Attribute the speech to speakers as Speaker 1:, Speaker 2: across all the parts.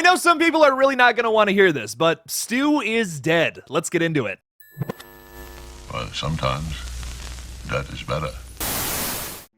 Speaker 1: know some people are really not gonna want to hear this, but Stu is dead. Let's get into it.
Speaker 2: Well, sometimes that is better.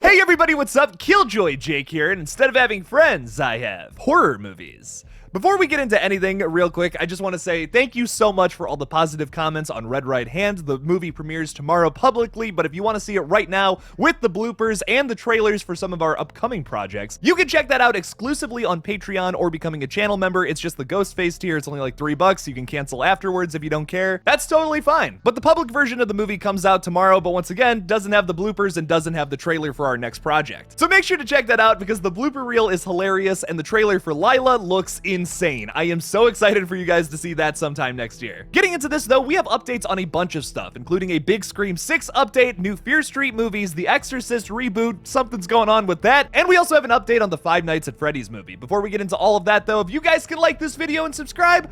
Speaker 1: Hey everybody, what's up? Killjoy Jake here, and instead of having friends, I have horror movies. Before we get into anything, real quick, I just want to say thank you so much for all the positive comments on Red Right Hand. The movie premieres tomorrow publicly, but if you want to see it right now with the bloopers and the trailers for some of our upcoming projects, you can check that out exclusively on Patreon or becoming a channel member. It's just the ghost face tier. It's only like $3. You can cancel afterwards if you don't care. That's totally fine. But the public version of the movie comes out tomorrow, but once again, doesn't have the bloopers and doesn't have the trailer for our next project. So make sure to check that out because the blooper reel is hilarious and the trailer for Lila looks insane. I am so excited for you guys to see that sometime next year. Getting into this though, we have updates on a bunch of stuff, including a big Scream 6 update, new Fear Street movies, the Exorcist reboot, something's going on with that, and we also have an update on the Five Nights at Freddy's movie. Before we get into all of that though, if you guys can like this video and subscribe,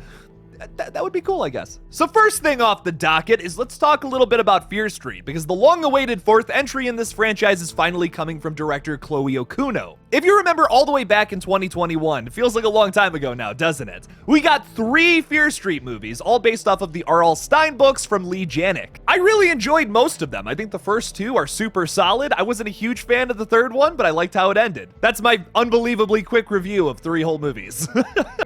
Speaker 1: that would be cool, I guess. So first thing off the docket is let's talk a little bit about Fear Street, because the long-awaited fourth entry in this franchise is finally coming from director Chloe Okuno. If you remember all the way back in 2021, it feels like a long time ago now, doesn't it? We got 3 Fear Street movies, all based off of the R.L. Stine books from Lee Janik. I really enjoyed most of them. I think the first 2 are super solid. I wasn't a huge fan of the third one, but I liked how it ended. That's my unbelievably quick review of 3 whole movies.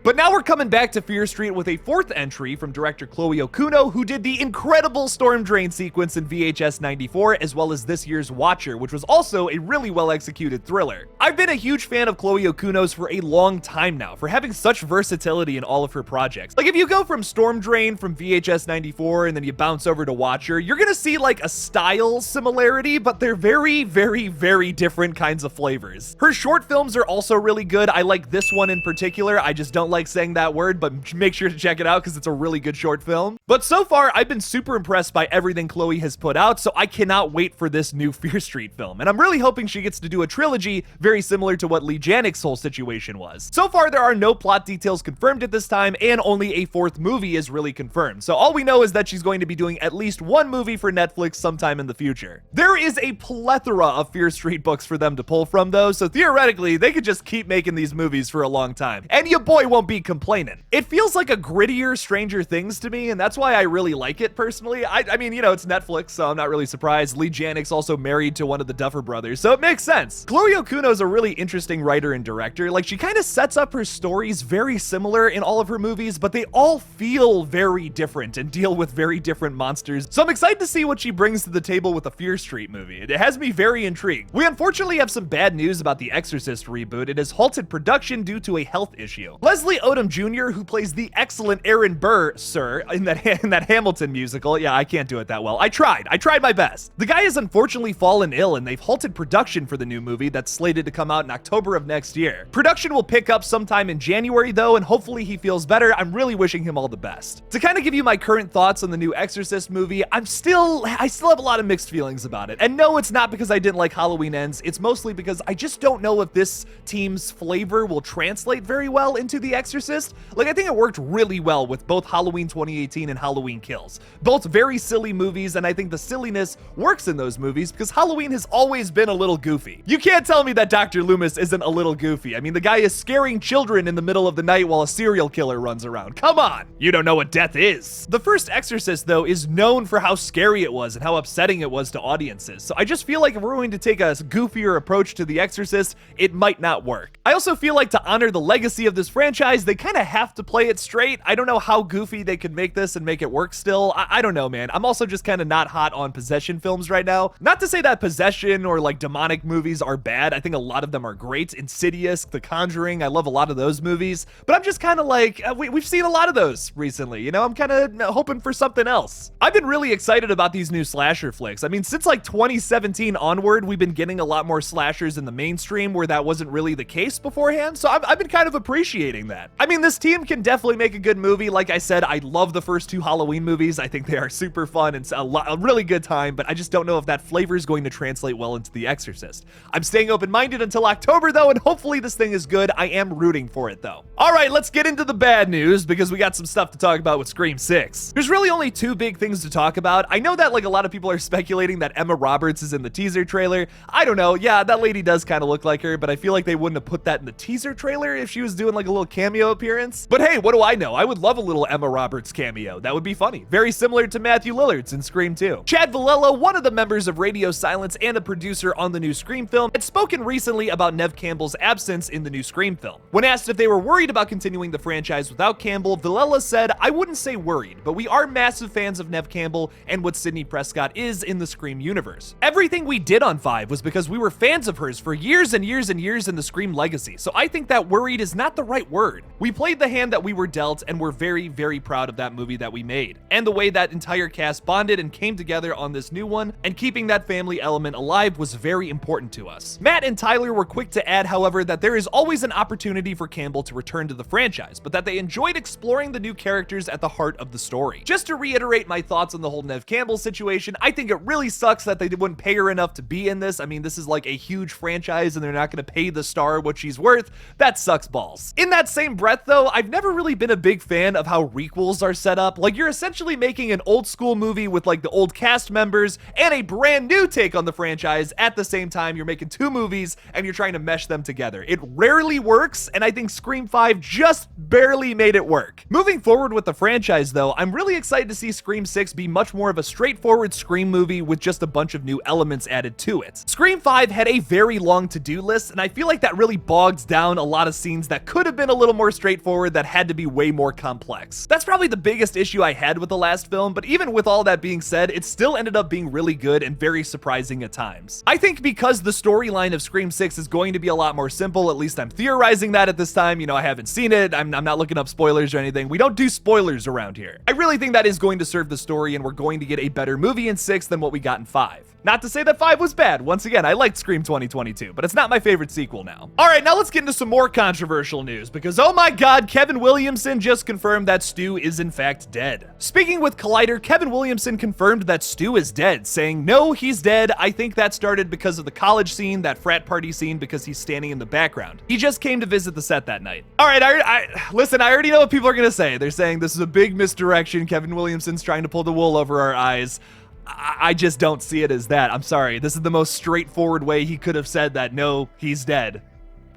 Speaker 1: But now we're coming back to Fear Street with a fourth entry from director Chloe Okuno, who did the incredible Storm Drain sequence in VHS 94, as well as this year's Watcher, which was also a really well-executed thriller. I've been a huge fan of Chloe Okuno's for a long time now, for having such versatility in all of her projects. Like, if you go from Storm Drain from VHS 94 and then you bounce over to Watcher, you're gonna see like a style similarity, but they're very, very, very different kinds of flavors. Her short films are also really good. I like this one in particular. I just don't like saying that word, but make sure to check it out because it's a really good short film. But so far, I've been super impressed by everything Chloe has put out, so I cannot wait for this new Fear Street film. And I'm really hoping she gets to do a trilogy very similar to what Lee Janik's whole situation was. So far, there are no plot details confirmed at this time, and only a 4th movie is really confirmed. So all we know is that she's going to be doing at least 1 movie for Netflix sometime in the future. There is a plethora of Fear Street books for them to pull from though, so theoretically, they could just keep making these movies for a long time. And your boy won't be complaining. It feels like a grittier Stranger Things to me, and that's why I really like it personally. I mean, you know, it's Netflix, so I'm not really surprised. Lee Janik's also married to one of the Duffer brothers, so it makes sense. Chloe Okuno's a really interesting writer and director. Like, she kind of sets up her stories very similar in all of her movies, but they all feel very different and deal with very different monsters. So I'm excited to see what she brings to the table with a Fear Street movie. It has me very intrigued. We unfortunately have some bad news about the Exorcist reboot. It has halted production due to a health issue. Leslie Odom Jr., who plays the excellent Aaron Burr, sir, in that Hamilton musical. Yeah, I can't do it that well. I tried my best. The guy has unfortunately fallen ill, and they've halted production for the new movie that's slated to come out in October of next year. Production will pick up sometime in January though, and hopefully he feels better. I'm really wishing him all the best. To kind of give you my current thoughts on the new Exorcist movie, I still have a lot of mixed feelings about it. And no, it's not because I didn't like Halloween Ends. It's mostly because I just don't know if this team's flavor will translate very well into The Exorcist. Like, I think it worked really well with both Halloween 2018 and Halloween Kills. Both very silly movies, and I think the silliness works in those movies because Halloween has always been a little goofy. You can't tell me that Dr. Loomis isn't a little goofy. I mean, the guy is scaring children in the middle of the night while a serial killer runs around. Come on! You don't know what death is. The first Exorcist, though, is known for how scary it was and how upsetting it was to audiences. So I just feel like if we're going to take a goofier approach to The Exorcist, it might not work. I also feel like to honor the legacy of this franchise, they kind of have to play it straight. I don't know how goofy they could make this and make it work still. I don't know, man. I'm also just kind of not hot on possession films right now. Not to say that possession or like demonic movies are bad. I think a lot of them are great. Insidious, The Conjuring, I love a lot of those movies. But I'm just kind of like, we've seen a lot of those recently. You know, I'm kind of hoping for something else. I've been really excited about these new slasher flicks. I mean, since like 2017 onward, we've been getting a lot more slashers in the mainstream where that wasn't really the case beforehand. So I've been kind of appreciating that. I mean, this team can definitely make a good movie. Like I said, I love the first 2 Halloween movies. I think they are super fun and a really good time, but I just don't know if that flavor is going to translate well into The Exorcist. I'm staying open-minded until October though, and hopefully this thing is good. I am rooting for it though. All right, let's get into the bad news because we got some stuff to talk about with Scream 6. There's really only two big things to talk about. I know that like a lot of people are speculating that Emma Roberts is in the teaser trailer. I don't know. Yeah, that lady does kind of look like her, but I feel like they wouldn't have put that in the teaser trailer if she was doing like a little cameo appearance. But hey, what do I know? I would love a little Emma Roberts cameo. That would be funny. Very similar to Matthew Lillard's in Scream 2. Chad Villella, one of the members of Radio Silence and a producer on the new Scream film, had spoken recently about Neve Campbell's absence in the new Scream film. When asked if they were worried about continuing the franchise without Campbell, Villella said, "I wouldn't say worried, but we are massive fans of Neve Campbell and what Sidney Prescott is in the Scream universe. Everything we did on 5 was because we were fans of hers for years and years and years in the Scream legacy, so I think that worried is not the right word. We played the hand that we were dealt, and we're very, very proud of that movie that we made, and the way that entire cast bonded and came together on this new one, and keeping that family element alive was very important to us." Matt and Tyler were quick to add, however, that there is always an opportunity for Campbell to return to the franchise, but that they enjoyed exploring the new characters at the heart of the story. Just to reiterate my thoughts on the whole Neve Campbell situation, I think it really sucks that they wouldn't pay her enough to be in this. I mean, this is like a huge franchise and they're not going to pay the star what she's worth. That sucks balls. In that same breath though, I've never really been a big fan of how requels are set up. Like, you're essentially making an old school movie with like the old cast members and a brand new take on the franchise at the same time. You're making two movies and you're trying to mesh them together. It rarely works, and I think Scream 5 just barely made it work. Moving forward with the franchise though, I'm really excited to see Scream 6 be much more of a straightforward Scream movie with just a bunch of new elements added to it. Scream 5 had a very long to-do list, and I feel like that really bogs down a lot of scenes that could have been a little more straightforward that had to be way more complex. That's probably the biggest issue I had with the last film, but even with all that being said, it still ended up being really good and very surprising at times. I think because the storyline of Scream 6 is going to be a lot more simple, at least I'm theorizing that at this time. You know, I haven't seen it, I'm not looking up spoilers or anything. We don't do spoilers around here. I really think that is going to serve the story, and we're going to get a better movie in 6 than what we got in 5. Not to say that 5 was bad. Once again, I liked Scream 2022, but it's not my favorite sequel now. All right, now let's get into some more controversial news, because oh my god, Kevin Williamson just confirmed that Stu is in fact dead. Speaking with Collider, Kevin Williamson confirmed that Stu is dead, saying, "No, he's dead. I think that started because of the college scene, that frat party scene, because he's standing in the background. He just came to visit the set that night." All right, listen, I already know what people are gonna say. They're saying this is a big misdirection. Kevin Williamson's trying to pull the wool over our eyes. I just don't see it as that. I'm sorry. This is the most straightforward way he could have said that, no, he's dead,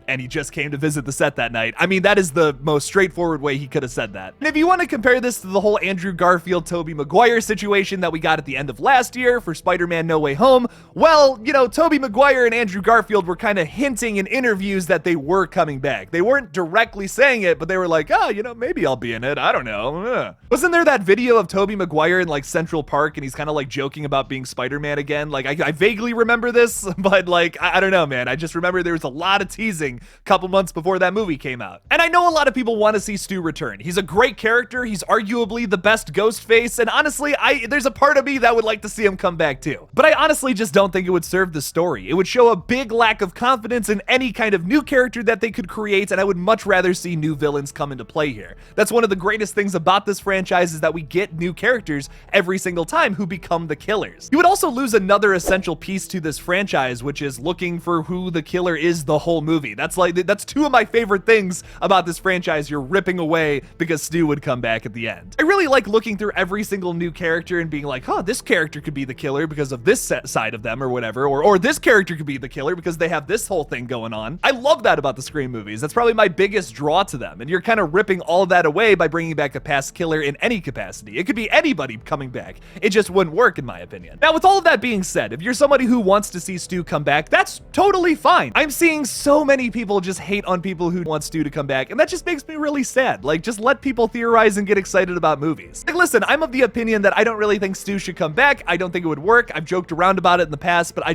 Speaker 1: and he just came to visit the set that night. I mean, that is the most straightforward way he could have said that. And if you want to compare this to the whole Andrew Garfield, Tobey Maguire situation that we got at the end of last year for Spider-Man No Way Home, well, you know, Tobey Maguire and Andrew Garfield were kind of hinting in interviews that they were coming back. They weren't directly saying it, but they were like, oh, you know, maybe I'll be in it. I don't know. Wasn't there that video of Tobey Maguire in like Central Park and he's kind of like joking about being Spider-Man again? Like, I vaguely remember this, but like, I don't know, man. I just remember there was a lot of teasing a couple months before that movie came out. And I know a lot of people want to see Stu return. He's a great character. He's arguably the best Ghostface. And honestly, there's a part of me that would like to see him come back too. But I honestly just don't think it would serve the story. It would show a big lack of confidence in any kind of new character that they could create, and I would much rather see new villains come into play here. That's one of the greatest things about this franchise, is that we get new characters every single time who become the killers. You would also lose another essential piece to this franchise, which is looking for who the killer is the whole movie. That's two of my favorite things about this franchise you're ripping away because Stu would come back at the end. I really like looking through every single new character and being like, oh, this character could be the killer because of this side of them or whatever, or this character could be the killer because they have this whole thing going on. I love that about the Scream movies. That's probably my biggest draw to them, and you're kind of ripping all that away by bringing back a past killer in any capacity. It could be anybody coming back. It just wouldn't work in my opinion. Now, with all of that being said, if you're somebody who wants to see Stu come back, that's totally fine. I'm seeing so many people just hate on people who want Stu to come back, and that just makes me really sad. Like, just let people theorize and get excited about movies. Like, listen, I'm of the opinion that I don't really think Stu should come back. I don't think it would work. I've joked around about it in the past, but I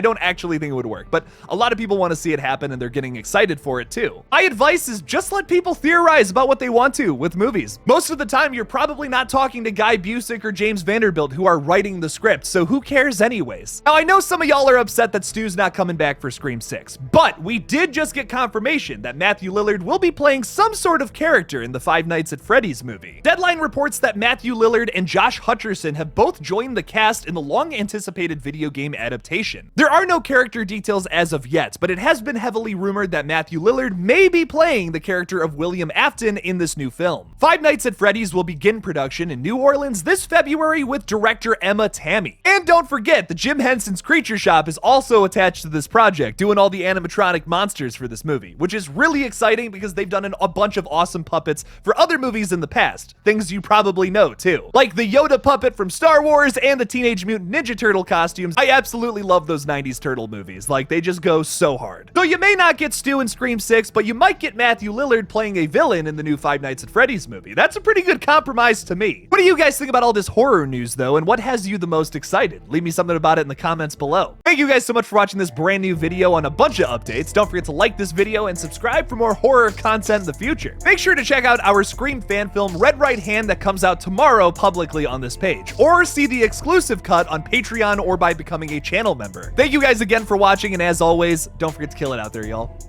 Speaker 1: don't actually think it would work. But a lot of people want to see it happen, and they're getting excited for it too. My advice is just let people theorize about what they want to with movies. Most of the time, you're probably not talking to Guy Busick or James Vanderbilt who are writing the script, so who cares anyways? Now, I know some of y'all are upset that Stu's not coming back for Scream 6, but we did did just get confirmation that Matthew Lillard will be playing some sort of character in the Five Nights at Freddy's movie. Deadline reports that Matthew Lillard and Josh Hutcherson have both joined the cast in the long-anticipated video game adaptation. There are no character details as of yet, but it has been heavily rumored that Matthew Lillard may be playing the character of William Afton in this new film. Five Nights at Freddy's will begin production in New Orleans this February with director Emma Tammy. And don't forget, the Jim Henson's Creature Shop is also attached to this project, doing all the animatronic monsters for this movie, which is really exciting because they've done a bunch of awesome puppets for other movies in the past. Things you probably know too. Like the Yoda puppet from Star Wars and the Teenage Mutant Ninja Turtle costumes. I absolutely love those 90s turtle movies. Like, they just go so hard. So you may not get Stu in Scream 6, but you might get Matthew Lillard playing a villain in the new Five Nights at Freddy's movie. That's a pretty good compromise to me. What do you guys think about all this horror news though, and what has you the most excited? Leave me something about it in the comments below. Thank you guys so much for watching this brand new video on a bunch of updates. Don't forget to like this video and subscribe for more horror content in the future. Make sure to check out our Scream fan film Red Right Hand that comes out tomorrow publicly on this page, or see the exclusive cut on Patreon or by becoming a channel member. Thank you guys again for watching, and as always, don't forget to kill it out there, y'all.